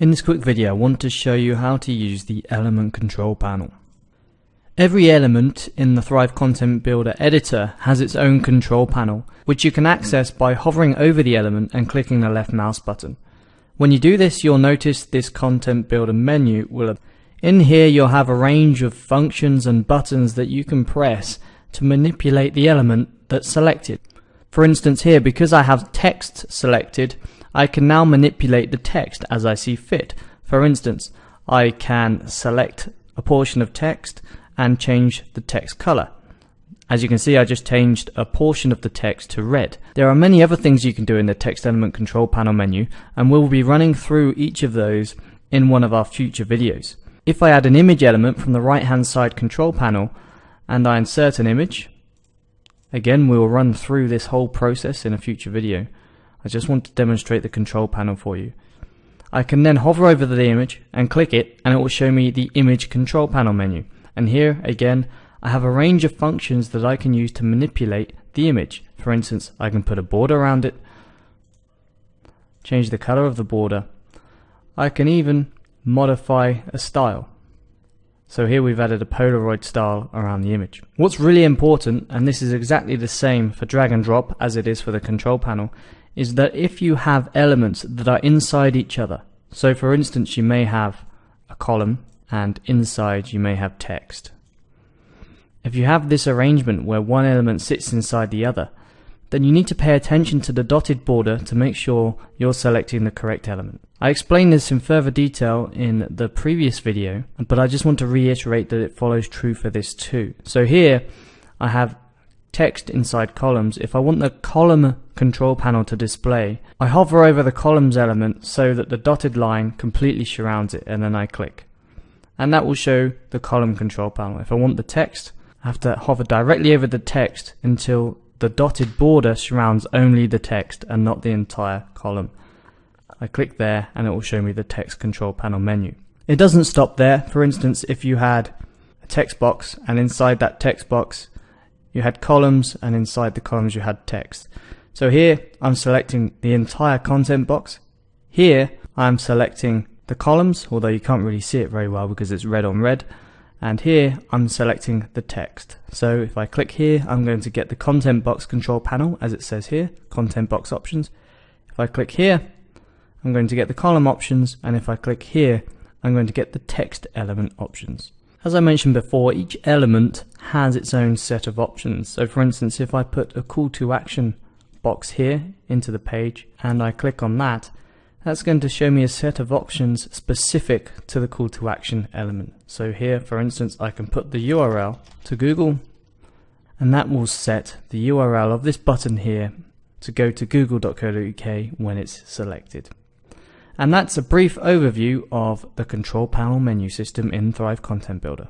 In this quick video I want to show you how to use the element control panel. Every element in the Thrive Content Builder editor has its own control panel, which you can access by hovering over the element and clicking the left mouse button. When you do this, you'll notice this Content Builder menu will appear. In here you'll have a range of functions and buttons that you can press to manipulate the element that's selected. For instance here, because I have text selected, I can now manipulate the text as I see fit. For instance, I can select a portion of text and change the text color. As you can see, I just changed a portion of the text to red. There are many other things you can do in the text element control panel menu, and we'll be running through each of those in one of our future videos. If I add an image element from the right hand side control panel and I insert an image, again we'll run through this whole process in a future video. I just want to demonstrate the control panel for you. I can then hover over the image and click it, and it will show me the image control panel menu. And here again I have a range of functions that I can use to manipulate the image. For instance, I can put a border around it, change the color of the border. I can even modify a style. So here we've added a Polaroid style around the image. What's really important, and this is exactly the same for drag and drop as it is for the control panel, is that if you have elements that are inside each other, so for instance you may have a column and inside you may have text. If you have this arrangement where one element sits inside the other, then you need to pay attention to the dotted border to make sure you're selecting the correct element. I explained this in further detail in the previous video, but I just want to reiterate that it follows true for this too. So here I have text inside columns. If I want the column control panel to display, I hover over the columns element so that the dotted line completely surrounds it, and then I click. And that will show the column control panel. If I want the text, I have to hover directly over the text until the dotted border surrounds only the text and not the entire column. I click there and it will show me the text control panel menu. It doesn't stop there. For instance, if you had a text box and inside that text box you had columns and inside the columns you had text. So here I'm selecting the entire content box. Here I'm selecting the columns, although you can't really see it very well because it's red on red. And here I'm selecting the text. So if I click here, I'm going to get the content box control panel as it says here, content box options. If I click here, I'm going to get the column options, and if I click here, I'm going to get the text element options. As I mentioned before, each element has its own set of options. So for instance, if I put a call to action box here into the page and I click on that, that's going to show me a set of options specific to the call to action element. So here, for instance, I can put the URL to Google, and that will set the URL of this button here to go to google.co.uk when it's selected. And that's a brief overview of the control panel menu system in Thrive Content Builder.